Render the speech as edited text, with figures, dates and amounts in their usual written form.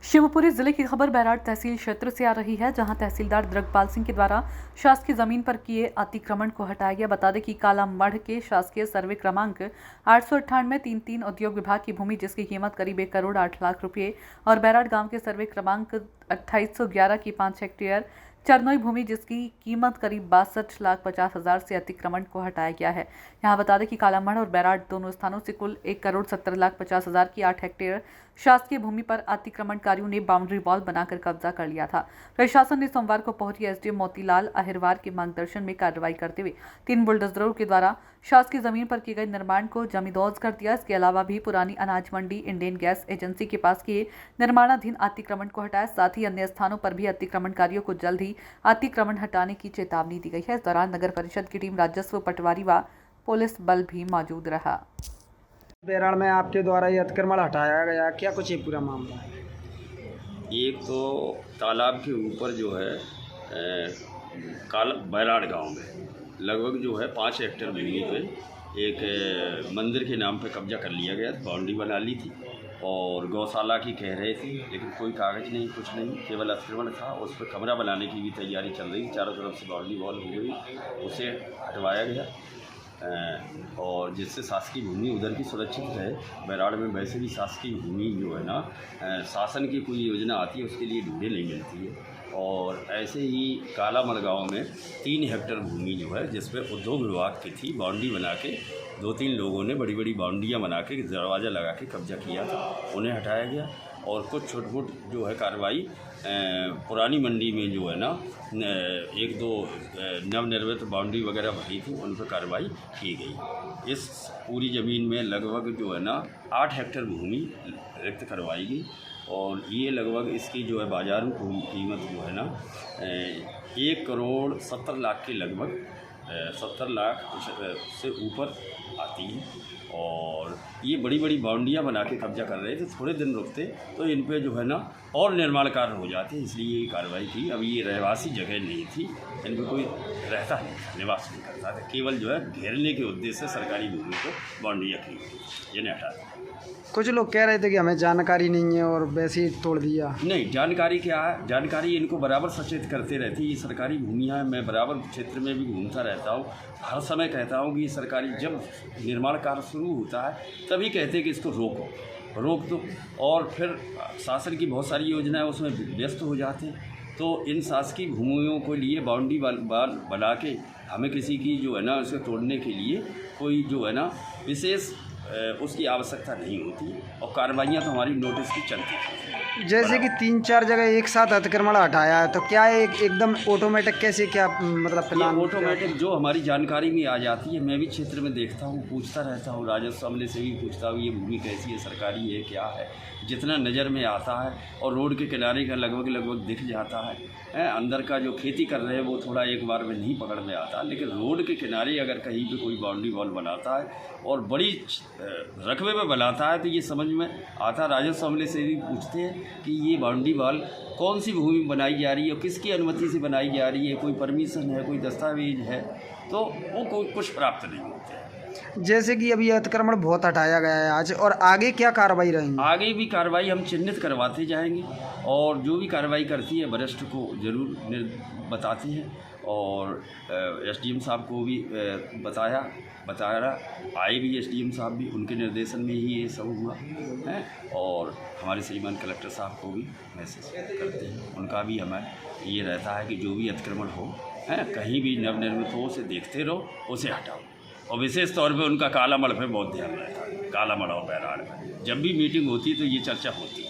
शिवपुरी जिले की खबर बैराड तहसील क्षेत्र से आ रही है, जहां तहसीलदार द्रगपाल सिंह के द्वारा शासकीय जमीन पर किए अतिक्रमण को हटाया गया। बता दें कि काला मढ़ के शासकीय सर्वे क्रमांक 898 33 उद्योग विभाग की भूमि, जिसकी कीमत करीब 1 करोड़ 8 लाख रुपये, और बैराड गांव के सर्वे क्रमांक 2811 की 5 हेक्टेयर चरनोई भूमि, जिसकी कीमत करीब 62,50,000 से अतिक्रमण को हटाया गया है। यहाँ बता दें कि कालामढ़ और बैराड दोनों स्थानों से कुल 1 करोड़ 70,50,000 की 8 हेक्टेयर शासकीय भूमि पर अतिक्रमणकारियों ने बाउंड्री वॉल बनाकर कब्जा कर लिया था। प्रशासन ने सोमवार को पोहरी एसडीएम मोतीलाल अहिरवार के मार्गदर्शन में कार्रवाई करते हुए 3 बुलडोजरों के द्वारा शासकीय जमीन पर किए गए निर्माण को जमींदोज कर दिया। इसके अलावा भी पुरानी अनाज मंडी, इंडियन गैस एजेंसी के पास किए निर्माणाधीन अतिक्रमण को हटाया। साथ ही अन्य स्थानों पर भी अतिक्रमणकारियों को जल्द ही अतिक्रमण हटाने की चेतावनी दी गई है। इस दौरान नगर परिषद की टीम, राजस्व, पटवारी व पुलिस बल भी मौजूद रहा। बैराड में आपके द्वारा ये अतिक्रमण हटाया गया, क्या कुछ ये पूरा मामला है? एक तो तालाब के ऊपर जो है बैराड गांव में लगभग जो है 5 हेक्टेयर भूमि पे एक मंदिर के नाम पे कब्जा कर लिया गया। बाउंड्री बना ली थी और गौशाला की कह रहे थे, लेकिन कोई कागज़ नहीं, कुछ नहीं, केवल अतिक्रमण था। उस पर कमरा बनाने की भी तैयारी चल रही, चारों तरफ से बाउंड्री वॉल हो गई, उसे हटवाया गया और जिससे शासकीय भूमि उधर की सुरक्षित रहे। बैराड में वैसे भी शासकीय भूमि जो है ना, शासन की कोई योजना आती है उसके लिए ढूंढे नहीं मिलती है। और ऐसे ही कालामढ़ गाँव में 3 हेक्टेयर भूमि जो है, जिस पर उद्योग विभाग की थी, बाउंड्री बना के 2-3 लोगों ने बड़ी बड़ी बाउंड्रियाँ बना के दरवाज़ा लगा के कब्जा किया था, उन्हें हटाया गया। और कुछ छोट मोट जो है कार्रवाई पुरानी मंडी में जो है ना 1-2 नवनिर्मित बाउंड्री वगैरह भरी थी, उन पर कार्रवाई की गई। इस पूरी ज़मीन में लगभग जो है ना 8 हेक्टेयर भूमि रिक्त करवाई गई और ये लगभग इसकी जो है बाज़ार में कीमत जो है ना 1 करोड़ 70 लाख के लगभग 70 लाख से ऊपर आती है। और ये बड़ी बड़ी बाउंड्रियाँ बना के कब्जा कर रहे थे, थोड़े दिन रुकते तो इन पे जो है ना और निर्माण कार्य हो जाते, इसलिए ये कार्रवाई की। अब ये रहवासी जगह नहीं थी, इन पर कोई रहता नहीं, निवास नहीं करता था, केवल जो है घेरने के उद्देश्य से सरकारी भूमि को बाउंड्रियाँ की गई, इन्हें हटा दिया। कुछ लोग कह रहे थे कि हमें जानकारी नहीं है और वैसे ही तोड़ दिया। नहीं, जानकारी क्या है, जानकारी इनको बराबर सचेत करते रहती है। ये सरकारी भूमियाँ हैं, मैं बराबर क्षेत्र में भी घूमता रहता हूँ, हर समय कहता हूँ कि सरकारी जब निर्माण कार्य शुरू होता है तभी कहते हैं कि इसको रोक दो, और फिर शासन की बहुत सारी योजनाएं उसमें व्यस्त हो जाते हैं। तो इन शासकीय भूमियों के लिए बाउंड्री बना के हमें किसी की जो है ना उसे तोड़ने के लिए कोई जो है ना विशेष उसकी आवश्यकता नहीं होती, और कार्रवाइयाँ तो हमारी नोटिस की चलती हैं। जैसे कि 3-4 जगह एक साथ अतिक्रमण हटाया है, तो क्या एकदम ऑटोमेटिक कैसे, क्या मतलब प्लान? ऑटोमेटिक जो हमारी जानकारी में आ जाती है, मैं भी क्षेत्र में देखता हूँ, पूछता रहता हूँ, राजस्व अमले से भी पूछता हूँ ये भूमि कैसी है, सरकारी है, क्या है, जितना नज़र में आता है। और रोड के किनारे का लगभग दिख जाता है। अंदर का जो खेती कर रहे हैं वो थोड़ा एक बार में नहीं पकड़ में आता, लेकिन रोड के किनारे अगर कहीं पे कोई बाउंड्री वॉल बनाता है और बड़ी रकबे में बनाता है तो ये समझ में आता। राजस्व अमले से भी पूछते हैं कि ये बाउंड्री वॉल कौन सी भूमि में बनाई जा रही है, किसकी अनुमति से बनाई जा रही है, कोई परमिशन है, कोई दस्तावेज है, तो वो कुछ प्राप्त नहीं होते हैं। जैसे कि अभी अतिक्रमण बहुत हटाया गया है आज, और आगे क्या कार्रवाई रहेगी? आगे भी कार्रवाई हम चिन्हित करवाते जाएंगे और जो भी कार्रवाई करती है वरिष्ठ को ज़रूर बताते हैं। और एसडीएम साहब को भी बताया आए भी एसडीएम साहब भी, उनके निर्देशन में ही ये सब हुआ है। और हमारे श्रीमान कलेक्टर साहब को भी मैसेज करते हैं, उनका भी हमें ये रहता है कि जो भी अतिक्रमण हो कहीं भी नवनिर्मित हो उसे देखते रहो, उसे हटाओ। और विशेष तौर पे उनका कालामढ़ पे बहुत ध्यान रहता है। कालामढ़ और बैराड में जब भी मीटिंग होती है तो ये चर्चा होती है।